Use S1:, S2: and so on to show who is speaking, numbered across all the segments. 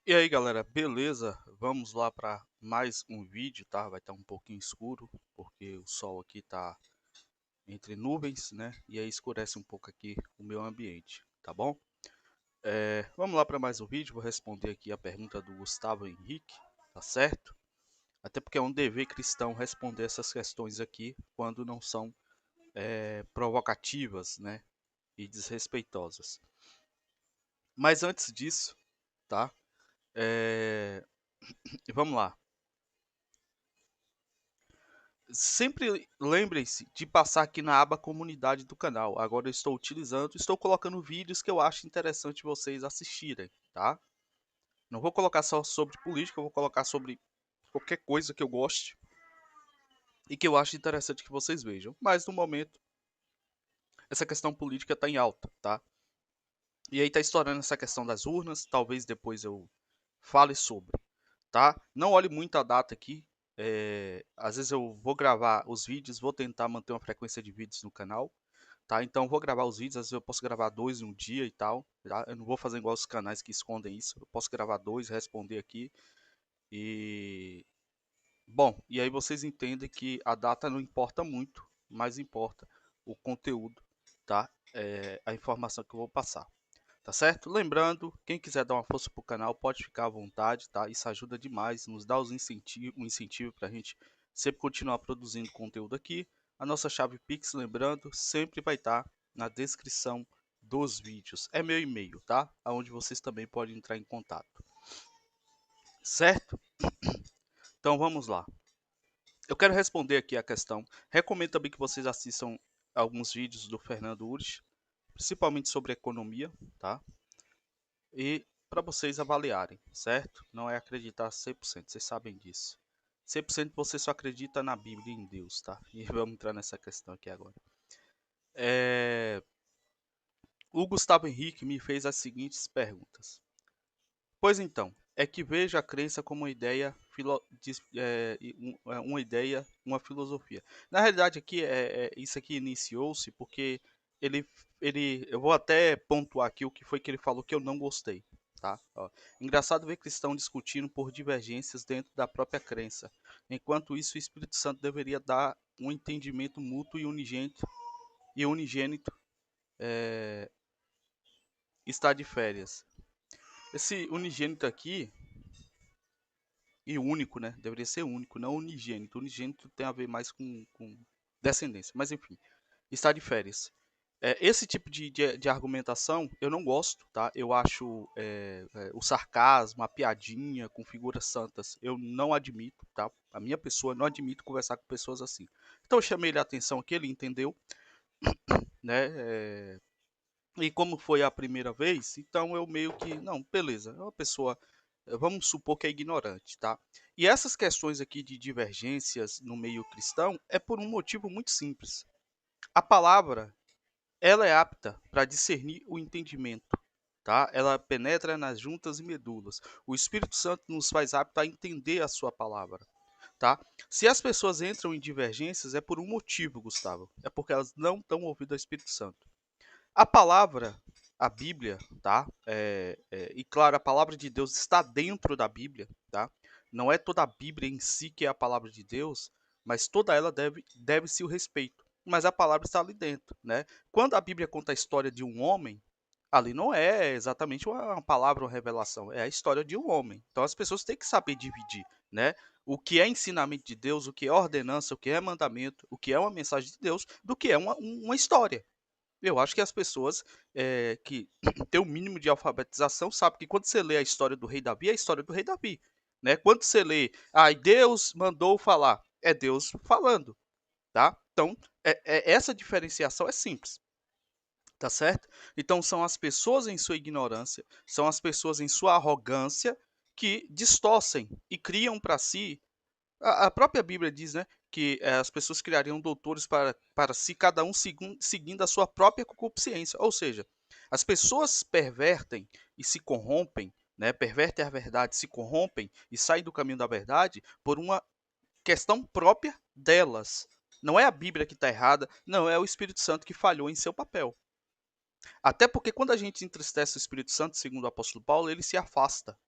S1: E aí galera, beleza? Vamos lá para mais um vídeo, tá? Vai estar um pouquinho escuro, porque o sol aqui tá entre nuvens, né? E aí escurece um pouco aqui o meu ambiente, tá bom? Vamos lá para mais um vídeo, vou responder aqui a pergunta do Gustavo Henrique, tá certo? Até porque é um dever cristão responder essas questões aqui quando não são provocativas, né? E desrespeitosas. Mas antes disso, tá? Vamos lá. Sempre lembrem-se de passar aqui na aba comunidade do canal. Agora eu estou colocando vídeos que eu acho interessante vocês assistirem, tá? Não vou colocar só sobre política, eu vou colocar sobre qualquer coisa que eu goste e que eu acho interessante que vocês vejam. Mas no momento, essa questão política está em alta, tá? E aí tá estourando essa questão das urnas, talvez depois eu fale sobre, tá? Não olhe muito a data aqui. Às vezes eu vou gravar os vídeos, vou tentar manter uma frequência de vídeos no canal, tá? Então vou gravar os vídeos, às vezes eu posso gravar dois em um dia e tal, tá? Eu não vou fazer igual os canais que escondem isso. Eu posso gravar dois, responder aqui e bom, e aí vocês entendem que a data não importa muito, mas importa o conteúdo, tá? A informação que eu vou passar. Tá certo? Lembrando, quem quiser dar uma força pro canal, pode ficar à vontade, tá? Isso ajuda demais, nos dá um incentivo para a gente sempre continuar produzindo conteúdo aqui. A nossa chave Pix, lembrando, sempre vai estar na descrição dos vídeos. É meu e-mail, tá? Onde vocês também podem entrar em contato. Certo? Então vamos lá. Eu quero responder aqui a questão. Recomendo também que vocês assistam alguns vídeos do Fernando Urich, principalmente sobre economia, tá? E para vocês avaliarem, certo? Não é acreditar 100%, vocês sabem disso. 100% você só acredita na Bíblia e em Deus, tá? E vamos entrar nessa questão aqui agora. É... O Gustavo Henrique me fez as seguintes perguntas. Pois então, é que vejo a crença como uma ideia, uma ideia, uma filosofia. Na realidade, aqui isso aqui iniciou-se porque ele, eu vou até pontuar aqui o que foi que ele falou que eu não gostei, tá? Ó, engraçado ver cristão discutindo por divergências dentro da própria crença. Enquanto isso, o Espírito Santo deveria dar um entendimento mútuo e unigênito está de férias. Esse unigênito aqui e único, né? Deveria ser único, não unigênito. Unigênito tem a ver mais com descendência. Mas enfim, está de férias. Esse tipo de argumentação eu não gosto, tá? Eu acho o sarcasmo, a piadinha com figuras santas, eu não admito, tá? A minha pessoa não admito conversar com pessoas assim. Então eu chamei ele a atenção aqui, ele entendeu, né? E como foi a primeira vez, então eu meio que, não, beleza, é uma pessoa, vamos supor que é ignorante, tá? E essas questões aqui de divergências no meio cristão é por um motivo muito simples. A palavra, ela é apta para discernir o entendimento, tá? Ela penetra nas juntas e medulas. O Espírito Santo nos faz apto a entender a sua palavra, tá? Se as pessoas entram em divergências é por um motivo, Gustavo. É porque elas não estão ouvindo o Espírito Santo. A palavra, a Bíblia, tá? E claro, a palavra de Deus está dentro da Bíblia, tá? Não é toda a Bíblia em si que é a palavra de Deus, mas toda ela deve-se o respeito. Mas a palavra está ali dentro, né? Quando a Bíblia conta a história de um homem, ali não é exatamente uma palavra ou revelação, é a história de um homem. Então as pessoas têm que saber dividir, né? O que é ensinamento de Deus, o que é ordenança, o que é mandamento, o que é uma mensagem de Deus, do que é uma história. Eu acho que as pessoas que têm o mínimo de alfabetização sabem que quando você lê a história do rei Davi, é a história do rei Davi. Né? Quando você lê, Deus mandou falar, é Deus falando. Tá? Então, essa diferenciação é simples. Tá certo? Então, são as pessoas em sua ignorância, são as pessoas em sua arrogância que distorcem e criam para si a própria Bíblia diz, né, que as pessoas criariam doutores para si, cada um seguindo a sua própria concupiscência. Ou seja, as pessoas pervertem e se corrompem, né, pervertem a verdade, se corrompem e saem do caminho da verdade por uma questão própria delas. Não é a Bíblia que está errada, não é o Espírito Santo que falhou em seu papel. Até porque quando a gente entristece o Espírito Santo, segundo o apóstolo Paulo, ele se afasta.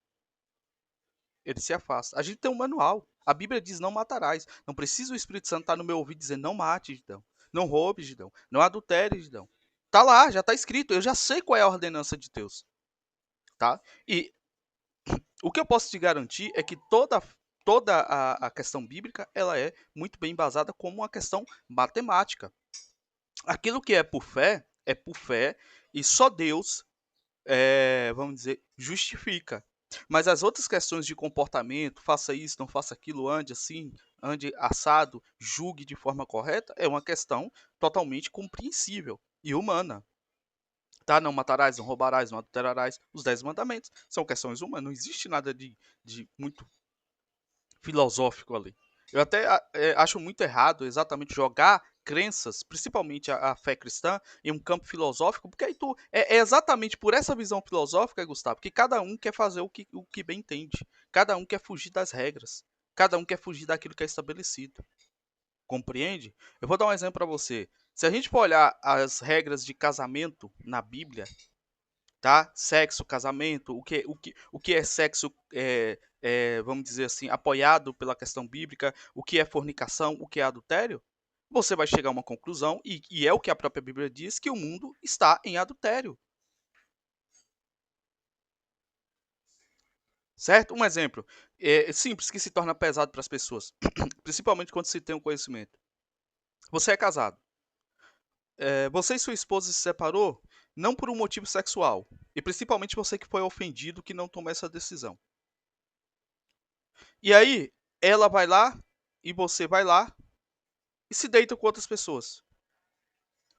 S1: ele se afasta. A gente tem um manual. A Bíblia diz: não matarás. Não precisa o Espírito Santo estar no meu ouvido dizendo: não mate, Gidão. Não roube, Gidão. Não adultere, Gidão. Tá lá, já tá escrito. Eu já sei qual é a ordenança de Deus. Tá? E o que eu posso te garantir é que toda a questão bíblica ela é muito bem embasada como uma questão matemática. Aquilo que é por fé e só Deus, vamos dizer, justifica. Mas as outras questões de comportamento, faça isso, não faça aquilo, ande assim, ande assado, julgue de forma correta, é uma questão totalmente compreensível e humana. Tá? Não matarás, não roubarás, não adulterarás. Os 10 mandamentos são questões humanas. Não existe nada de muito filosófico ali. Eu até acho muito errado exatamente jogar crenças, principalmente a fé cristã, em um campo filosófico, porque aí é exatamente por essa visão filosófica, Gustavo, que cada um quer fazer o que bem entende. Cada um quer fugir das regras. Cada um quer fugir daquilo que é estabelecido. Compreende? Eu vou dar um exemplo para você. Se a gente for olhar as regras de casamento na Bíblia, tá? Sexo, casamento, o que é sexo, vamos dizer assim, apoiado pela questão bíblica, o que é fornicação, o que é adultério, você vai chegar a uma conclusão, e é o que a própria Bíblia diz, que o mundo está em adultério. Certo? Um exemplo simples que se torna pesado para as pessoas, principalmente quando se tem um conhecimento. Você é casado. Você e sua esposa se separou não por um motivo sexual, e principalmente você que foi ofendido que não tomou essa decisão. E aí, ela vai lá e você vai lá e se deita com outras pessoas.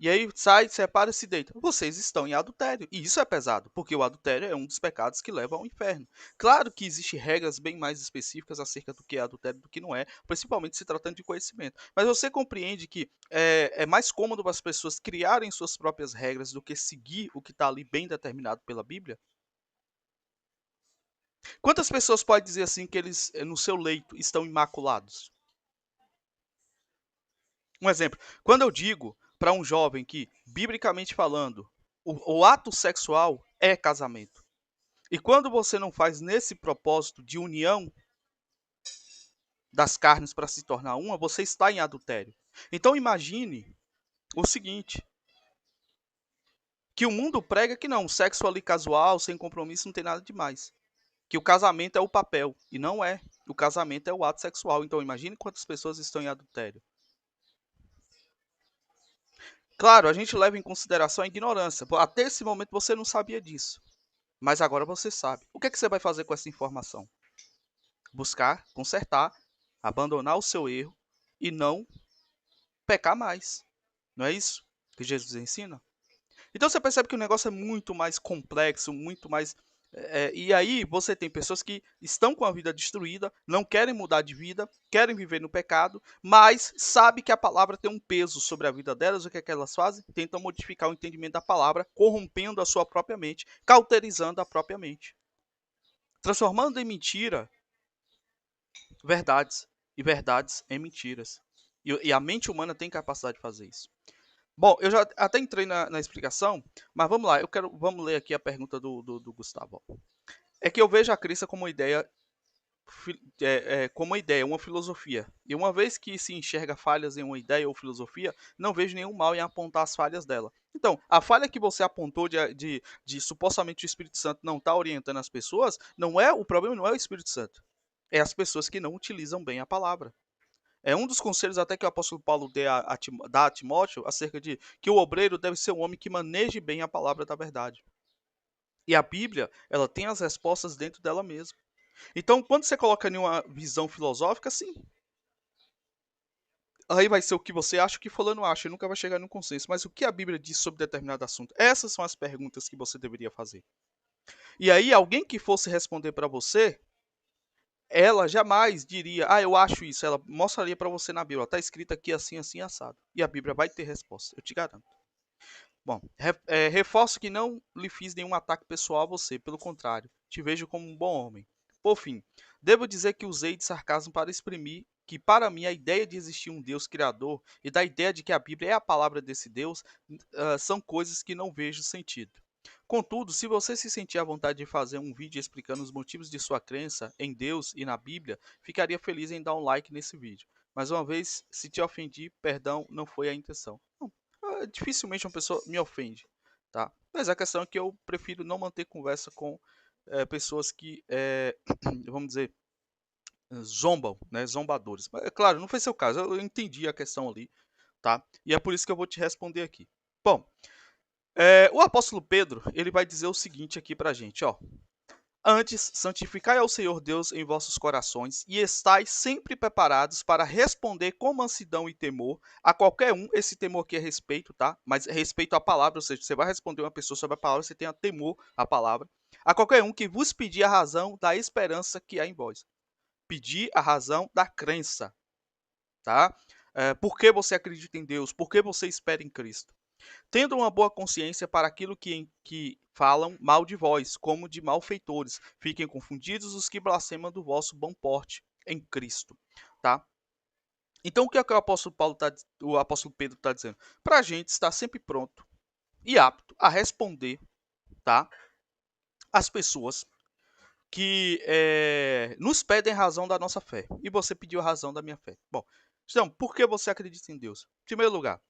S1: E aí sai, separa e se deita. Vocês estão em adultério. E isso é pesado, porque o adultério é um dos pecados que leva ao inferno. Claro que existem regras bem mais específicas acerca do que é adultério e do que não é, principalmente se tratando de conhecimento. Mas você compreende que é mais cômodo para as pessoas criarem suas próprias regras do que seguir o que está ali bem determinado pela Bíblia? Quantas pessoas podem dizer assim que eles, no seu leito, estão imaculados? Um exemplo, quando eu digo para um jovem que, biblicamente falando, o ato sexual é casamento. E quando você não faz nesse propósito de união das carnes para se tornar uma, você está em adultério. Então imagine o seguinte, que o mundo prega que não, sexo ali casual, sem compromisso, não tem nada demais. Que o casamento é o papel, e não é. O casamento é o ato sexual. Então imagine quantas pessoas estão em adultério. Claro, a gente leva em consideração a ignorância. Até esse momento você não sabia disso. Mas agora você sabe. O que é que você vai fazer com essa informação? Buscar, consertar, abandonar o seu erro e não pecar mais. Não é isso que Jesus ensina? Então você percebe que o negócio é muito mais complexo, muito mais. E aí você tem pessoas que estão com a vida destruída, não querem mudar de vida, querem viver no pecado, mas sabe que a palavra tem um peso sobre a vida delas. O que é que elas fazem? Tentam modificar o entendimento da palavra, corrompendo a sua própria mente, cauterizando a própria mente, transformando em mentira verdades e verdades em mentiras. E a mente humana tem capacidade de fazer isso. Bom, eu já até entrei na explicação, mas vamos lá, vamos ler aqui a pergunta do Gustavo. É que eu vejo a crença como uma ideia, como uma ideia, uma filosofia. E uma vez que se enxerga falhas em uma ideia ou filosofia, não vejo nenhum mal em apontar as falhas dela. Então, a falha que você apontou de supostamente o Espírito Santo não estar orientando as pessoas, o problema não é o Espírito Santo. É as pessoas que não utilizam bem a palavra. É um dos conselhos até que o apóstolo Paulo dá a Timóteo acerca de que o obreiro deve ser um homem que maneje bem a palavra da verdade. E a Bíblia, ela tem as respostas dentro dela mesma. Então, quando você coloca em uma visão filosófica, sim. Aí vai ser o que você acha, o que fulano acha, e nunca vai chegar num consenso. Mas o que a Bíblia diz sobre determinado assunto? Essas são as perguntas que você deveria fazer. E aí, alguém que fosse responder para você, ela jamais diria, eu acho isso. Ela mostraria para você na Bíblia, está escrito aqui assim, assim, assado. E a Bíblia vai ter resposta, eu te garanto. Bom, reforço que não lhe fiz nenhum ataque pessoal a você, pelo contrário, te vejo como um bom homem. Por fim, devo dizer que usei de sarcasmo para exprimir que, para mim, a ideia de existir um Deus criador e da ideia de que a Bíblia é a palavra desse Deus são coisas que não vejo sentido. Contudo, se você se sentir à vontade de fazer um vídeo explicando os motivos de sua crença em Deus e na Bíblia, ficaria feliz em dar um like nesse vídeo. Mais uma vez, se te ofendi, perdão, não foi a intenção. Não, dificilmente uma pessoa me ofende, tá? Mas a questão é que eu prefiro não manter conversa com pessoas que, vamos dizer, zombam, né? Zombadores. Mas, é claro, não foi seu caso, eu entendi a questão ali, tá? E é por isso que eu vou te responder aqui. Bom, o apóstolo Pedro, ele vai dizer o seguinte aqui pra gente, ó. Antes, santificai ao Senhor Deus em vossos corações e estais sempre preparados para responder com mansidão e temor a qualquer um. Esse temor aqui é respeito, tá? Mas respeito à palavra, ou seja, você vai responder uma pessoa sobre a palavra, você tenha temor à palavra. A qualquer um que vos pedir a razão da esperança que há em vós. Pedir a razão da crença, tá? Por que você acredita em Deus? Por que você espera em Cristo? Tendo uma boa consciência para aquilo que falam mal de vós, como de malfeitores. Fiquem confundidos os que blasfemam do vosso bom porte em Cristo. Tá? Então, o que é que o apóstolo Pedro está dizendo? Para a gente estar sempre pronto e apto a responder, tá? As pessoas que nos pedem razão da nossa fé. E você pediu a razão da minha fé. Bom, então, por que você acredita em Deus? Em primeiro lugar,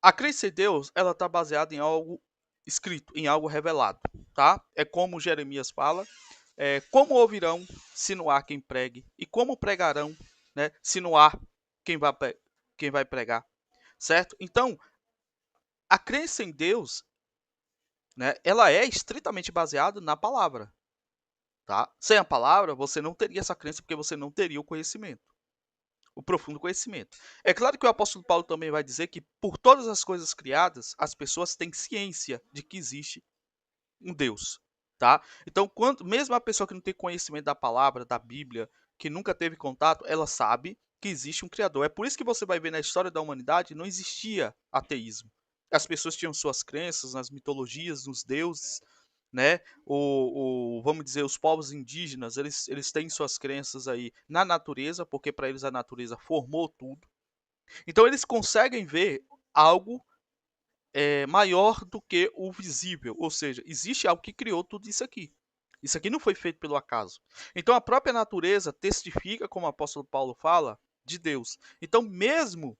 S1: a crença em Deus, ela está baseada em algo escrito, em algo revelado, tá? É como Jeremias fala, como ouvirão se não há quem pregue, e como pregarão, né, se não há quem vai pregar, certo? Então, a crença em Deus, né, ela é estritamente baseada na palavra, tá? Sem a palavra, você não teria essa crença porque você não teria o conhecimento. O profundo conhecimento. É claro que o apóstolo Paulo também vai dizer que por todas as coisas criadas, as pessoas têm ciência de que existe um Deus, tá? Então, mesmo a pessoa que não tem conhecimento da palavra, da Bíblia, que nunca teve contato, ela sabe que existe um Criador. É por isso que você vai ver na história da humanidade não existia ateísmo. As pessoas tinham suas crenças nas mitologias, nos deuses, né? Vamos dizer, os povos indígenas, eles têm suas crenças aí na natureza, porque para eles a natureza formou tudo. Então eles conseguem ver algo maior do que o visível, ou seja, existe algo que criou tudo isso aqui. Isso aqui não foi feito pelo acaso. Então a própria natureza testifica, como o apóstolo Paulo fala, de Deus. Então mesmo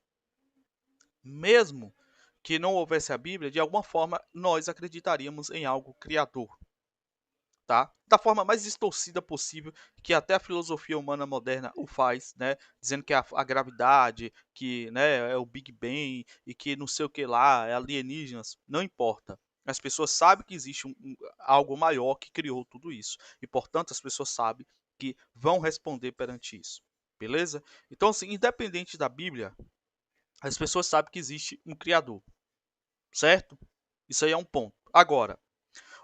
S1: que não houvesse a Bíblia, de alguma forma nós acreditaríamos em algo criador. Tá? Da forma mais distorcida possível, que até a filosofia humana moderna o faz, né? Dizendo que a gravidade, que, né, é o Big Bang e que não sei o que lá, é alienígenas, não importa. As pessoas sabem que existe algo maior que criou tudo isso. E, portanto, as pessoas sabem que vão responder perante isso. Beleza? Então, assim, independente da Bíblia, as pessoas sabem que existe um Criador. Certo? Isso aí é um ponto. Agora,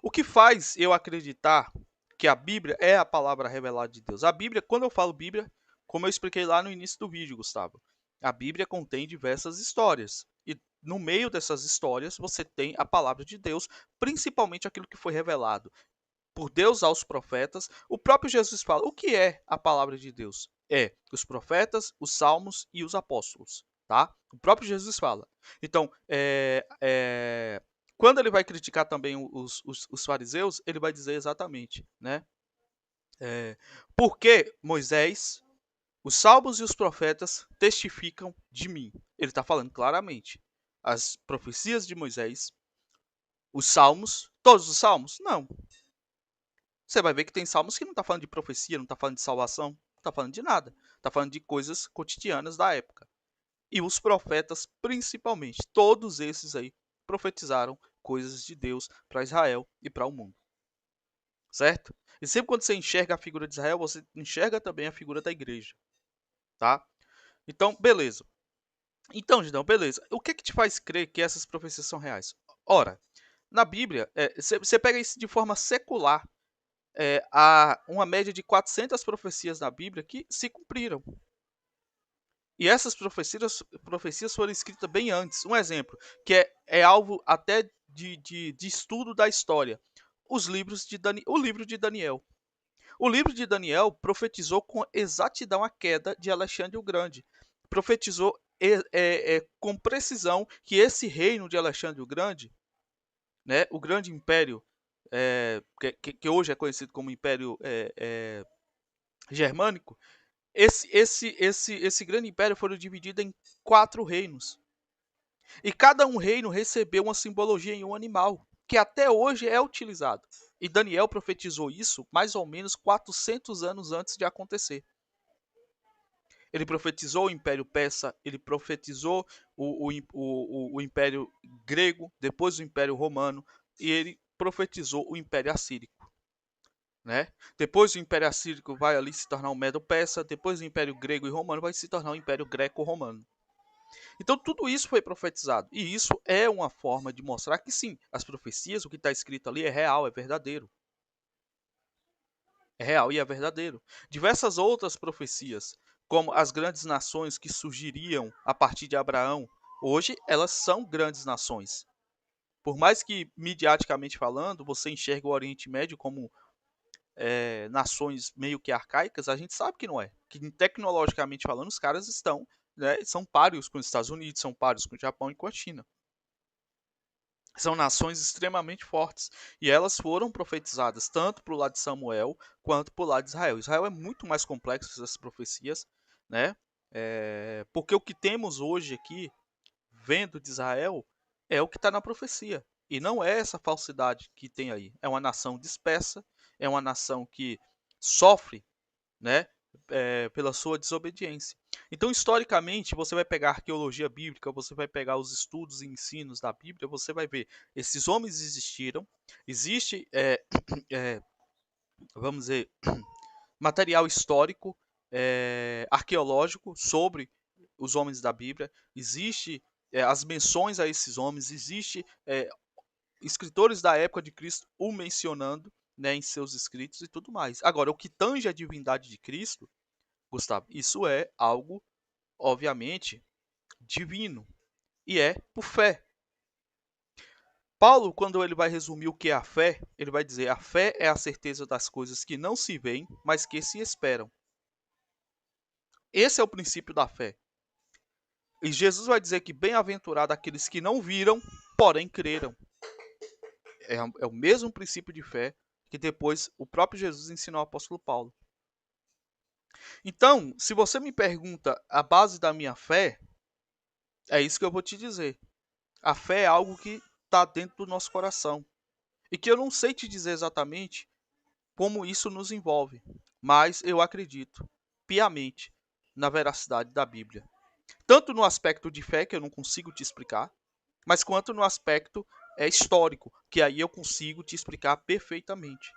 S1: o que faz eu acreditar que a Bíblia é a palavra revelada de Deus? A Bíblia, quando eu falo Bíblia, como eu expliquei lá no início do vídeo, Gustavo, a Bíblia contém diversas histórias. E no meio dessas histórias você tem a palavra de Deus, principalmente aquilo que foi revelado por Deus aos profetas. O próprio Jesus fala: o que é a palavra de Deus? É os profetas, os salmos e os apóstolos. Tá? O próprio Jesus fala. Então, quando ele vai criticar também os fariseus, ele vai dizer exatamente, né? Porque Moisés, os salmos e os profetas testificam de mim. Ele está falando claramente. As profecias de Moisés, os salmos, todos os salmos? Não. Você vai ver que tem salmos que não está falando de profecia, não está falando de salvação, não está falando de nada. Está falando de coisas cotidianas da época. E os profetas, principalmente, todos esses aí, profetizaram coisas de Deus para Israel e para o mundo. Certo? E sempre quando você enxerga a figura de Israel, você enxerga também a figura da igreja. Tá? Então, beleza. Então, Gideão, beleza. O que te faz crer que essas profecias são reais? Ora, na Bíblia, você pega isso de forma secular. Há uma média de 400 profecias na Bíblia que se cumpriram. E essas profecias foram escritas bem antes. Um exemplo, que é alvo até de estudo da história. O livro de Daniel. O livro de Daniel profetizou com exatidão a queda de Alexandre o Grande. Profetizou com precisão que esse reino de Alexandre o Grande, né, o grande império, que hoje é conhecido como Império Germânico, esse grande império foi dividido em 4 reinos. E cada um reino recebeu uma simbologia em um animal, que até hoje é utilizado. E Daniel profetizou isso mais ou menos 400 anos antes de acontecer. Ele profetizou o Império Persa, ele profetizou o Império Grego, depois o Império Romano, e ele profetizou o Império Assírico. Né? Depois o Império Assírico vai ali se tornar o Medo-Persa, depois o Império Grego e Romano vai se tornar o Império Greco-Romano. Então tudo isso foi profetizado. E isso é uma forma de mostrar que sim, as profecias, o que está escrito ali é real, é verdadeiro. É real e é verdadeiro. Diversas outras profecias, como as grandes nações que surgiriam a partir de Abraão, hoje elas são grandes nações. Por mais que, midiaticamente falando, você enxergue o Oriente Médio como nações meio que arcaicas, a gente sabe que não é. Que tecnologicamente falando, os caras estão, né, são páreos com os Estados Unidos, são páreos com o Japão e com a China. São nações extremamente fortes. E elas foram profetizadas tanto para o lado de Samuel quanto para o lado de Israel. Israel é muito mais complexo essas profecias, né? Porque o que temos hoje aqui, vendo de Israel, é o que está na profecia. E não é essa falsidade que tem aí. É uma nação dispersa, é uma nação que sofre, né, pela sua desobediência. Então, historicamente, você vai pegar a arqueologia bíblica, você vai pegar os estudos e ensinos da Bíblia, você vai ver, esses homens existiram, existe, vamos dizer, material histórico, arqueológico sobre os homens da Bíblia, existe as menções a esses homens, existe escritores da época de Cristo o mencionando, né, em seus escritos e tudo mais. Agora, o que tange a divindade de Cristo, Gustavo, isso é algo, obviamente, divino. E é por fé. Paulo, quando ele vai resumir o que é a fé, ele vai dizer: a fé é a certeza das coisas que não se veem, mas que se esperam. Esse é o princípio da fé. E Jesus vai dizer que bem-aventurado aqueles que não viram, porém creram. É o mesmo princípio de fé que depois o próprio Jesus ensinou ao apóstolo Paulo. Então, se você me pergunta a base da minha fé, é isso que eu vou te dizer. A fé é algo que está dentro do nosso coração. E que eu não sei te dizer exatamente como isso nos envolve, mas eu acredito piamente na veracidade da Bíblia. Tanto no aspecto de fé, que eu não consigo te explicar, mas quanto no aspecto histórico, que aí eu consigo te explicar perfeitamente.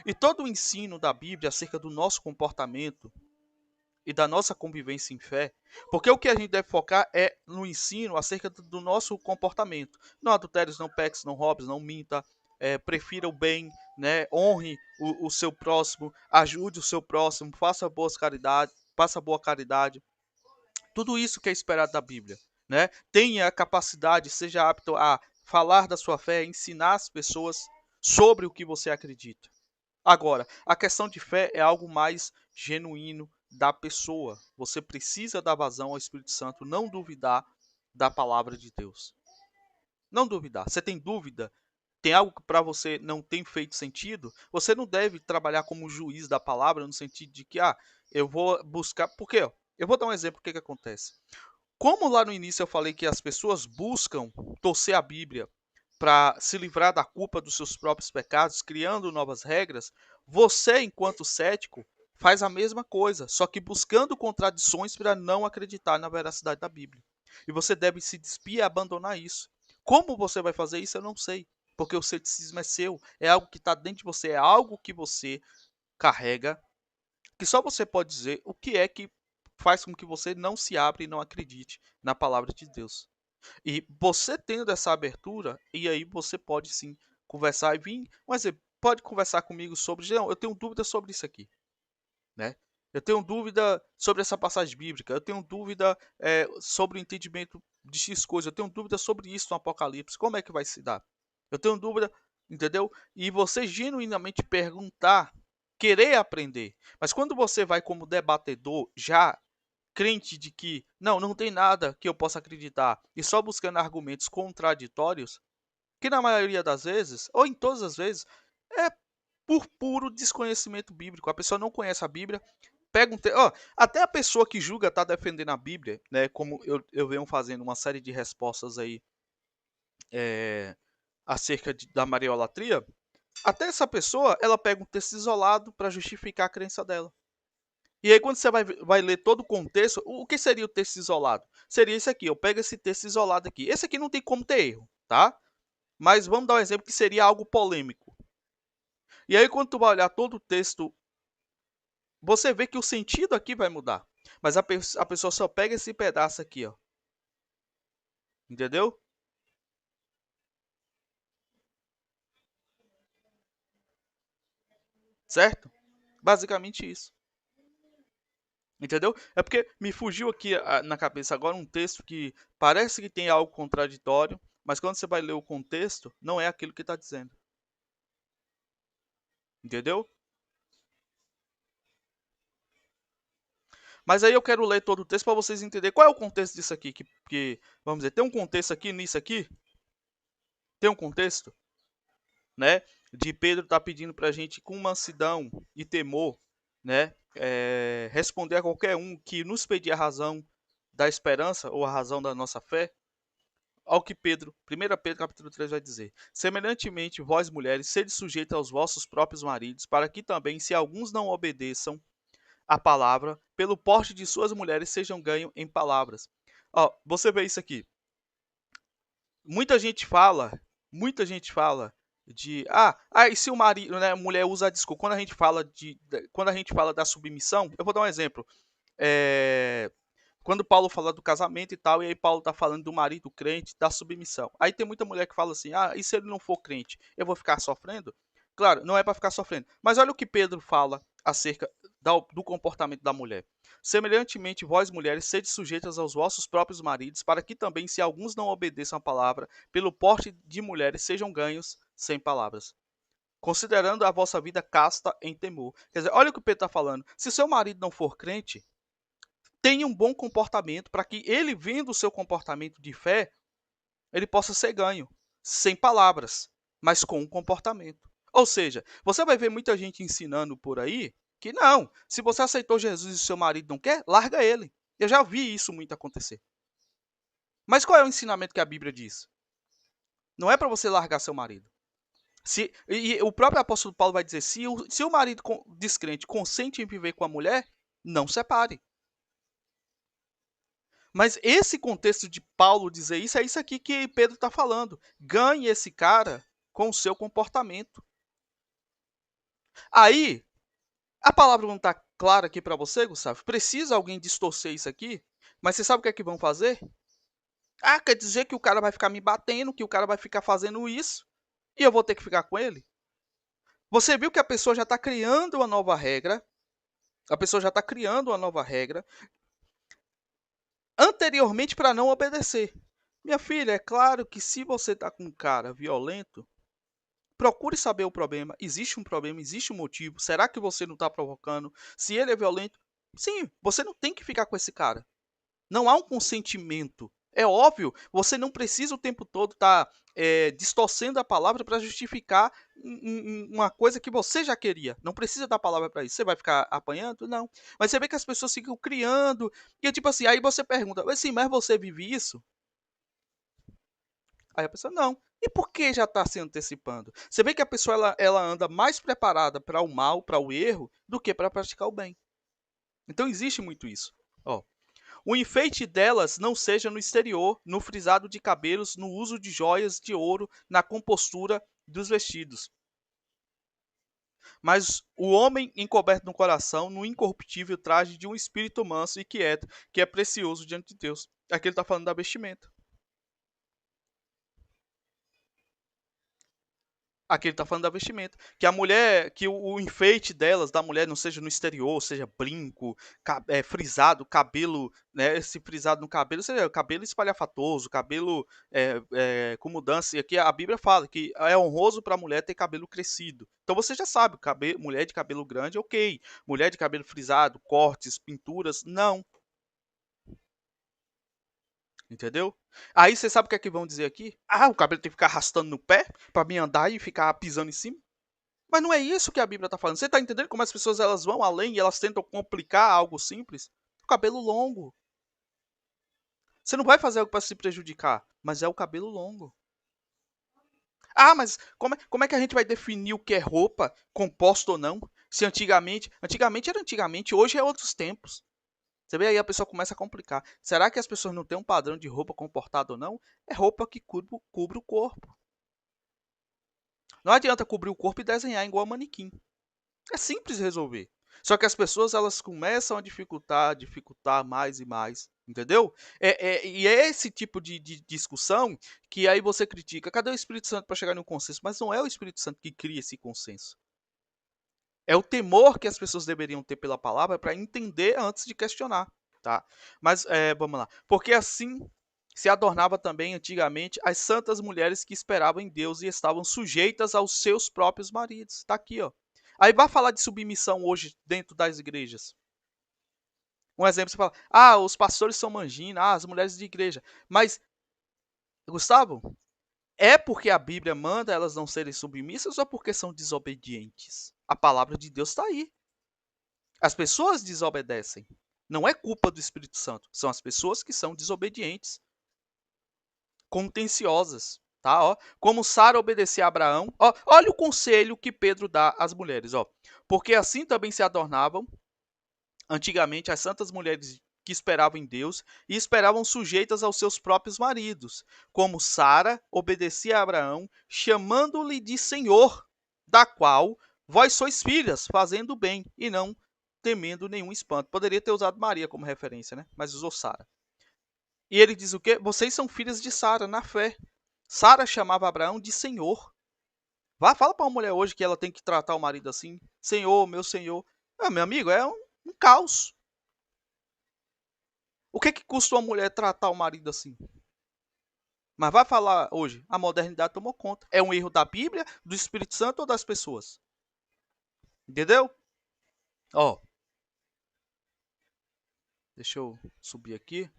S1: E todo o ensino da Bíblia acerca do nosso comportamento e da nossa convivência em fé, porque o que a gente deve focar é no ensino acerca do nosso comportamento. Não adulteres, não peques, não roubes, não minta, prefira o bem, né? Honre o seu próximo, ajude o seu próximo, faça boa caridade. Tudo isso que é esperado da Bíblia, né? Tenha a capacidade, seja apto a falar da sua fé, ensinar as pessoas sobre o que você acredita. Agora, a questão de fé é algo mais genuíno da pessoa. Você precisa dar vazão ao Espírito Santo, não duvidar da palavra de Deus. Não duvidar. Você tem dúvida? Tem algo que para você não tem feito sentido? Você não deve trabalhar como juiz da palavra no sentido de que, eu vou buscar. Por quê? Eu vou dar um exemplo do que acontece. Como lá no início eu falei que as pessoas buscam torcer a Bíblia para se livrar da culpa dos seus próprios pecados, criando novas regras, você, enquanto cético, faz a mesma coisa, só que buscando contradições para não acreditar na veracidade da Bíblia. E você deve se despir e abandonar isso. Como você vai fazer isso, eu não sei, porque o ceticismo é seu, é algo que está dentro de você, é algo que você carrega, que só você pode dizer o que é que faz com que você não se abra e não acredite na palavra de Deus. E você tendo essa abertura, e aí você pode sim conversar e vir, mas você pode conversar comigo sobre, não, eu tenho dúvida sobre isso aqui, né? Eu tenho dúvida sobre essa passagem bíblica, eu tenho dúvida sobre o entendimento de X coisa, eu tenho dúvida sobre isso no Apocalipse, como é que vai se dar? Eu tenho dúvida, entendeu? E você genuinamente perguntar, querer aprender. Mas quando você vai como debatedor, já crente de que não tem nada que eu possa acreditar, e só buscando argumentos contraditórios, que na maioria das vezes, ou em todas as vezes, é por puro desconhecimento bíblico. A pessoa não conhece a Bíblia, pega um até a pessoa que julga está defendendo a Bíblia, né? Como eu venho fazendo uma série de respostas aí acerca da mariolatria, até essa pessoa ela pega um texto isolado para justificar a crença dela. E aí, quando você vai ler todo o contexto, o que seria o texto isolado? Seria esse aqui. Eu pego esse texto isolado aqui. Esse aqui não tem como ter erro, tá? Mas vamos dar um exemplo que seria algo polêmico. E aí, quando tu vai olhar todo o texto, você vê que o sentido aqui vai mudar. Mas a pessoa só pega esse pedaço aqui, ó. Entendeu? Certo? Basicamente isso. Entendeu? É porque me fugiu aqui na cabeça agora um texto que parece que tem algo contraditório, mas quando você vai ler o contexto, não é aquilo que está dizendo. Entendeu? Mas aí eu quero ler todo o texto para vocês entenderem qual é o contexto disso aqui. Vamos dizer, tem um contexto aqui nisso aqui? Tem um contexto, né? De Pedro tá pedindo para a gente com mansidão e temor, né? Responder a qualquer um que nos pedir a razão da esperança ou a razão da nossa fé. Ao que Pedro, 1 Pedro capítulo 3 vai dizer: semelhantemente, vós mulheres, sede sujeitas aos vossos próprios maridos, para que também, se alguns não obedeçam a palavra, pelo porte de suas mulheres sejam ganhos em palavras. Ó, você vê isso aqui. Muita gente fala de e se o marido, né, a mulher usa a desculpa. Quando a gente fala da submissão, eu vou dar um exemplo. Quando Paulo fala do casamento e tal, e aí Paulo tá falando do marido crente, da submissão. Aí tem muita mulher que fala assim: e se ele não for crente, eu vou ficar sofrendo? Claro, não é para ficar sofrendo. Mas olha o que Pedro fala acerca do comportamento da mulher. Semelhantemente, vós mulheres, sede sujeitas aos vossos próprios maridos, para que também, se alguns não obedeçam à palavra, pelo porte de mulheres sejam ganhos sem palavras. Considerando a vossa vida casta em temor. Quer dizer, olha o que o Pedro está falando. Se seu marido não for crente, tenha um bom comportamento para que ele, vendo o seu comportamento de fé, ele possa ser ganho, sem palavras, mas com um comportamento. Ou seja, você vai ver muita gente ensinando por aí que não, se você aceitou Jesus e seu marido não quer, larga ele. Eu já vi isso muito acontecer. Mas qual é o ensinamento que a Bíblia diz? Não é para você largar seu marido. E o próprio apóstolo Paulo vai dizer: se o marido descrente consente em viver com a mulher, não separe. Mas esse contexto de Paulo dizer isso é isso aqui que Pedro está falando. Ganhe esse cara com o seu comportamento. Aí, a palavra não está clara aqui para você, Gustavo? Precisa alguém distorcer isso aqui? Mas você sabe o que é que vão fazer? Quer dizer que o cara vai ficar me batendo, que o cara vai ficar fazendo isso, e eu vou ter que ficar com ele? Você viu que a pessoa já está criando uma nova regra, a pessoa já está criando uma nova regra, anteriormente para não obedecer. Minha filha, é claro que se você está com um cara violento, procure saber o problema. Existe um problema, existe um motivo. Será que você não está provocando? Se ele é violento, sim, você não tem que ficar com esse cara. Não há um consentimento. É óbvio, você não precisa o tempo todo estar distorcendo a palavra para justificar uma coisa que você já queria. Não precisa da palavra para isso. Você vai ficar apanhando? Não. Mas você vê que as pessoas ficam criando. E tipo assim, aí você pergunta, assim, mas você vive isso? Aí a pessoa, não. E por que já está se antecipando? Você vê que a pessoa ela anda mais preparada para o mal, para o erro, do que para praticar o bem. Então existe muito isso. Ó, o enfeite delas não seja no exterior, no frisado de cabelos, no uso de joias de ouro, na compostura dos vestidos. Mas o homem encoberto no coração, no incorruptível traje de um espírito manso e quieto, que é precioso diante de Deus. Aqui ele está falando da vestimenta. Aqui ele tá falando da vestimenta. Que a mulher, que o enfeite delas, da mulher, não seja no exterior, seja brinco, frisado, cabelo, né? Esse frisado no cabelo, seja cabelo espalhafatoso, cabelo com mudança. E aqui a Bíblia fala que é honroso para a mulher ter cabelo crescido. Então você já sabe, mulher de cabelo grande, ok. Mulher de cabelo frisado, cortes, pinturas, não. Entendeu? Aí você sabe o que é que vão dizer aqui? Ah, o cabelo tem que ficar arrastando no pé para mim andar e ficar pisando em cima. Mas não é isso que a Bíblia está falando. Você está entendendo como as pessoas elas vão além e elas tentam complicar algo simples? O cabelo longo. Você não vai fazer algo para se prejudicar, mas é o cabelo longo. Ah, mas como é que a gente vai definir o que é roupa, composta ou não? Se antigamente era antigamente, hoje é outros tempos. Você vê aí a pessoa começa a complicar. Será que as pessoas não têm um padrão de roupa comportada ou não? É roupa que cobre o corpo. Não adianta cobrir o corpo e desenhar igual manequim. É simples resolver. Só que as pessoas elas começam a dificultar mais e mais, entendeu? E é esse tipo de discussão que aí você critica. Cadê o Espírito Santo para chegar no consenso? Mas não é o Espírito Santo que cria esse consenso. É o temor que as pessoas deveriam ter pela palavra para entender antes de questionar, tá? Mas vamos lá. Porque assim se adornava também antigamente as santas mulheres que esperavam em Deus e estavam sujeitas aos seus próprios maridos. Está aqui, ó. Aí vai falar de submissão hoje dentro das igrejas. Um exemplo, você fala, os pastores são manginas, as mulheres de igreja. Mas, Gustavo, é porque a Bíblia manda elas não serem submissas ou porque são desobedientes? A palavra de Deus está aí. As pessoas desobedecem. Não é culpa do Espírito Santo. São as pessoas que são desobedientes, contenciosas. Tá, ó. Como Sara obedecia a Abraão. Ó, olha o conselho que Pedro dá às mulheres. Ó. Porque assim também se adornavam antigamente as santas mulheres que esperavam em Deus e esperavam sujeitas aos seus próprios maridos. Como Sara obedecia a Abraão, chamando-lhe de Senhor, da qual vós sois filhas, fazendo bem e não temendo nenhum espanto. Poderia ter usado Maria como referência, né? Mas usou Sara. E ele diz o quê? Vocês são filhas de Sara na fé. Sara chamava Abraão de Senhor. Vá, fala para uma mulher hoje que ela tem que tratar o marido assim. Senhor, meu senhor. Ah, meu amigo, é um caos. O que que custa uma mulher tratar o marido assim? Mas vai falar hoje, a modernidade tomou conta. É um erro da Bíblia, do Espírito Santo ou das pessoas? Entendeu? Ó, deixa eu subir aqui.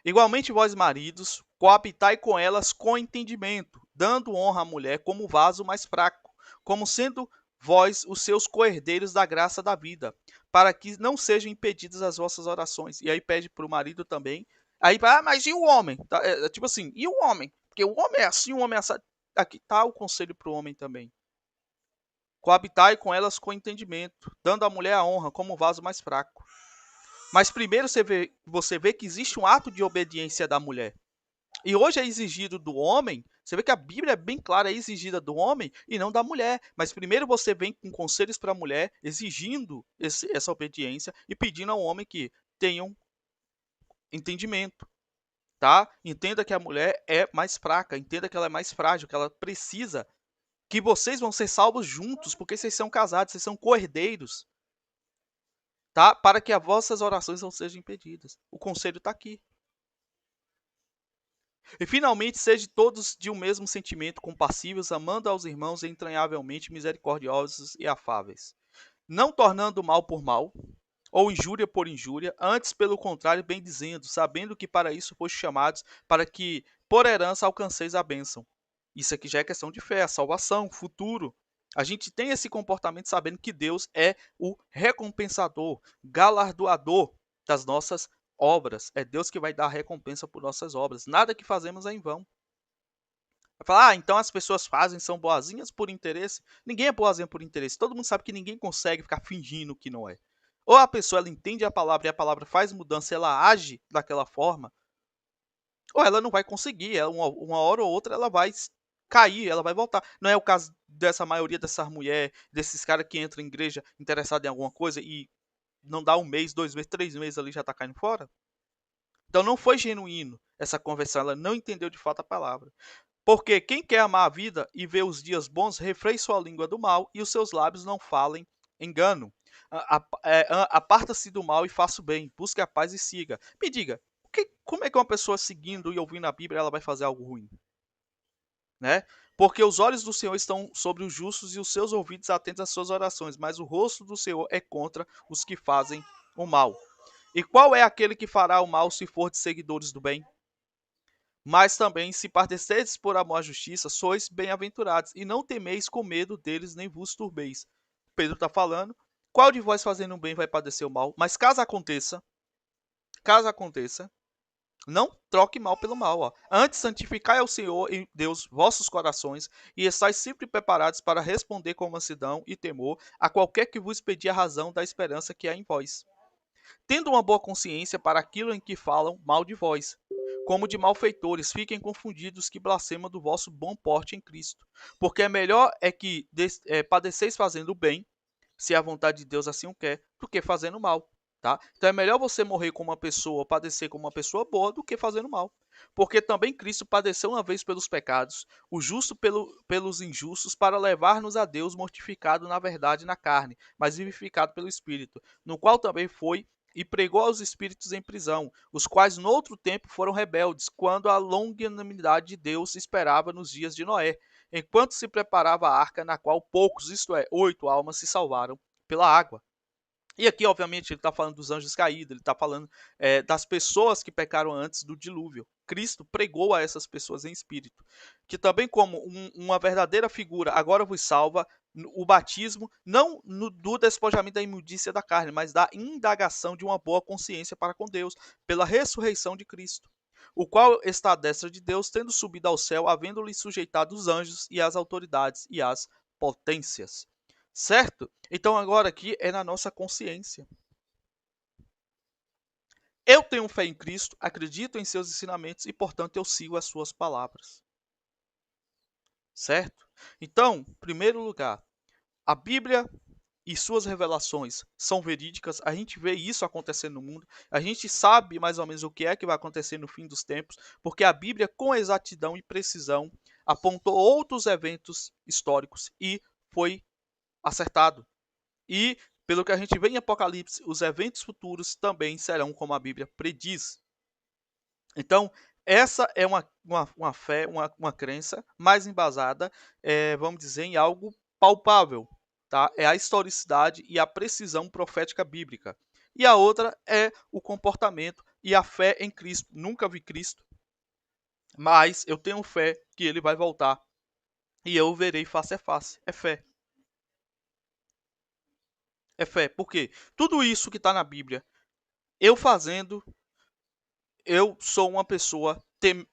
S1: Igualmente vós maridos, coabitai com elas com entendimento, dando honra à mulher como vaso mais fraco, como sendo vós os seus coerdeiros da graça da vida, para que não sejam impedidas as vossas orações. E aí pede para o marido também. Aí, mas e o homem? Tá, tipo assim, e o homem? Porque o homem é assim, o homem é assim. Aqui está o conselho para o homem também. Coabitai com elas com entendimento, dando à mulher a honra como vaso mais fraco. Mas primeiro você vê que existe um ato de obediência da mulher. E hoje é exigido do homem, você vê que a Bíblia é bem clara, é exigida do homem e não da mulher. Mas primeiro você vem com conselhos para a mulher, exigindo essa obediência e pedindo ao homem que tenham entendimento, tá? Entenda que a mulher é mais fraca, entenda que ela é mais frágil, que ela precisa, que vocês vão ser salvos juntos, porque vocês são casados, vocês são coerdeiros, tá? Para que as vossas orações não sejam impedidas. O conselho está aqui. E finalmente, sede todos de um mesmo sentimento, compassivos, amando aos irmãos entranhavelmente, misericordiosos e afáveis, não tornando mal por mal, ou injúria por injúria, antes pelo contrário, bem dizendo, sabendo que para isso foste chamados, para que por herança alcanceis a bênção. Isso aqui já é questão de fé, a salvação, futuro. A gente tem esse comportamento sabendo que Deus é o recompensador, galardoador das nossas obras. É Deus que vai dar a recompensa por nossas obras. Nada que fazemos é em vão. Vai falar, então as pessoas fazem, são boazinhas por interesse. Ninguém é boazinha por interesse. Todo mundo sabe que ninguém consegue ficar fingindo que não é. Ou a pessoa ela entende a palavra e a palavra faz mudança, ela age daquela forma, ou ela não vai conseguir. Uma hora ou outra ela vai cair, ela vai voltar. Não é o caso dessa maioria dessas mulheres, desses caras que entram em igreja interessado em alguma coisa e não dá um mês, 2 meses, 3 meses ali já está caindo fora? Então não foi genuíno essa conversão, ela não entendeu de fato a palavra. Porque quem quer amar a vida e ver os dias bons, refreie sua língua do mal e os seus lábios não falem engano. Aparta-se do mal e faça o bem, busque a paz e siga. Me diga, como é que uma pessoa seguindo e ouvindo a Bíblia ela vai fazer algo ruim? né? Porque os olhos do Senhor estão sobre os justos e os seus ouvidos atentos às suas orações, mas o rosto do Senhor é contra os que fazem o mal. E qual é aquele que fará o mal se for de seguidores do bem? Mas também, se padecerdes por amor à justiça, sois bem-aventurados, e não temeis com medo deles, nem vos turbeis. Pedro está falando, qual de vós fazendo o bem vai padecer o mal? Mas caso aconteça, não troque mal pelo mal. Ó. Antes, santificai ao Senhor em Deus vossos corações, e estáis sempre preparados para responder com mansidão e temor a qualquer que vos pedir a razão da esperança que há em vós, tendo uma boa consciência para aquilo em que falam mal de vós. Como de malfeitores, fiquem confundidos que blasfemam do vosso bom porte em Cristo. Porque é melhor é que padeceis fazendo o bem, se a vontade de Deus assim o quer, do que fazendo mal. Tá? Então é melhor você morrer como uma pessoa, padecer como uma pessoa boa, do que fazendo mal. Porque também Cristo padeceu uma vez pelos pecados, o justo pelos injustos, para levar-nos a Deus, mortificado na verdade na carne, mas vivificado pelo Espírito, no qual também foi e pregou aos espíritos em prisão, os quais no outro tempo foram rebeldes, quando a longanimidade de Deus esperava nos dias de Noé, enquanto se preparava a arca, na qual poucos, isto é, 8 almas, se salvaram pela água. E aqui, obviamente, ele está falando dos anjos caídos, ele está falando das pessoas que pecaram antes do dilúvio. Cristo pregou a essas pessoas em espírito, que também como uma verdadeira figura agora vos salva o batismo, não do despojamento da imundícia da carne, mas da indagação de uma boa consciência para com Deus, pela ressurreição de Cristo, o qual está à destra de Deus, tendo subido ao céu, havendo-lhe sujeitado os anjos e as autoridades e as potências. Certo? Então agora aqui é na nossa consciência. Eu tenho fé em Cristo, acredito em seus ensinamentos e, portanto, eu sigo as suas palavras. Certo? Então, em primeiro lugar, a Bíblia e suas revelações são verídicas, a gente vê isso acontecendo no mundo, a gente sabe mais ou menos o que é que vai acontecer no fim dos tempos, porque a Bíblia, com exatidão e precisão, apontou outros eventos históricos e foi acertado. E, pelo que a gente vê em Apocalipse, os eventos futuros também serão como a Bíblia prediz. Então, essa é uma fé, uma crença mais embasada, vamos dizer, em algo palpável. Tá? É a historicidade e a precisão profética bíblica. E a outra é o comportamento e a fé em Cristo. Nunca vi Cristo, mas eu tenho fé que ele vai voltar e eu o verei face a face. É fé. É fé. Por quê? Tudo isso que está na Bíblia, eu fazendo, eu sou uma pessoa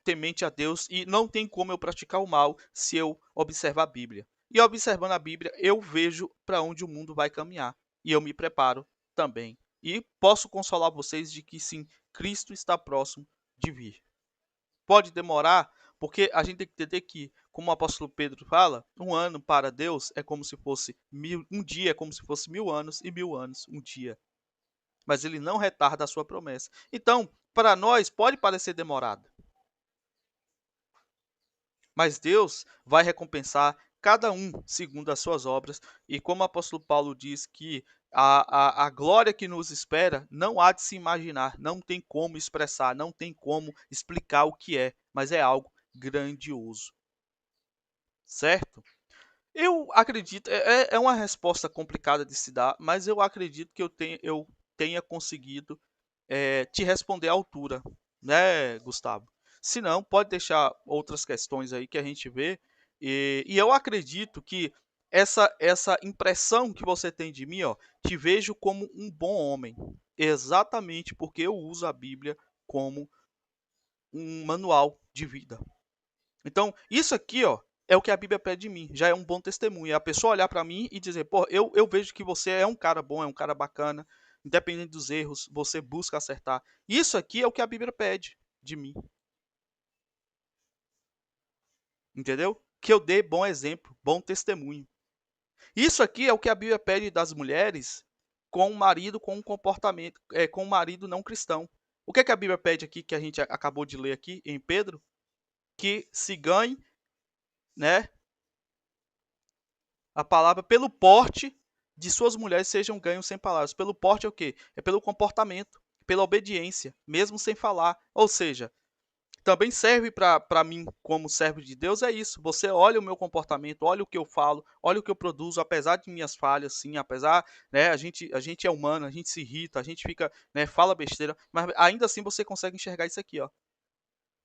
S1: temente a Deus e não tem como eu praticar o mal se eu observar a Bíblia. E observando a Bíblia, eu vejo para onde o mundo vai caminhar. E eu me preparo também. E posso consolar vocês de que sim, Cristo está próximo de vir. Pode demorar, porque a gente tem que entender que, como o apóstolo Pedro fala, um ano para Deus é como se fosse um dia é como se fosse 1000 anos, e 1000 anos um dia. Mas ele não retarda a sua promessa. Então, para nós pode parecer demorado, mas Deus vai recompensar cada um segundo as suas obras. E como o apóstolo Paulo diz que a glória que nos espera não há de se imaginar, não tem como expressar, não tem como explicar o que é, mas é algo grandioso. Certo? Eu acredito, é uma resposta complicada de se dar, mas eu acredito que eu tenha conseguido te responder à altura, né, Gustavo? Se não, pode deixar outras questões aí que a gente vê. E eu acredito que essa impressão que você tem de mim, ó, te vejo como um bom homem. Exatamente porque eu uso a Bíblia como um manual de vida. Então, isso aqui, ó, é o que a Bíblia pede de mim. Já é um bom testemunho. É a pessoa olhar para mim e dizer, pô, eu vejo que você é um cara bom, é um cara bacana. Independente dos erros, você busca acertar. Isso aqui é o que a Bíblia pede de mim. Entendeu? Que eu dê bom exemplo, bom testemunho. Isso aqui é o que a Bíblia pede das mulheres com um marido com um comportamento, com um marido não cristão. O que é que a Bíblia pede aqui, que a gente acabou de ler aqui em Pedro? Que se ganhe, né, a palavra pelo porte de suas mulheres sejam ganhos sem palavras. Pelo porte é o quê? É pelo comportamento, pela obediência, mesmo sem falar. Ou seja, também serve para mim como servo de Deus é isso, você olha o meu comportamento, olha o que eu falo, olha o que eu produzo, apesar de minhas falhas, sim, apesar, né, a gente é humano, a gente se irrita, a gente fica, né, fala besteira, mas ainda assim você consegue enxergar isso aqui, ó,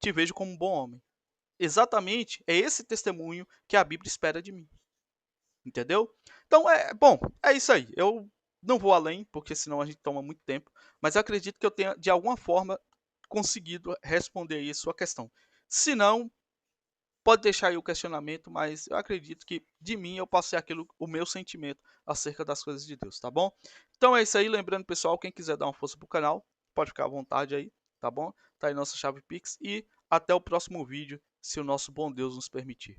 S1: te vejo como um bom homem. Exatamente, é esse testemunho que a Bíblia espera de mim, entendeu? Então bom, é isso aí, eu não vou além, porque senão a gente toma muito tempo, mas eu acredito que eu tenha, de alguma forma, conseguido responder aí a sua questão. Se não, pode deixar aí o questionamento, mas eu acredito que de mim eu passei o meu sentimento acerca das coisas de Deus, tá bom? Então é isso aí, lembrando, pessoal, quem quiser dar uma força pro canal, pode ficar à vontade aí, tá bom? Tá aí nossa chave Pix e até o próximo vídeo, se o nosso bom Deus nos permitir.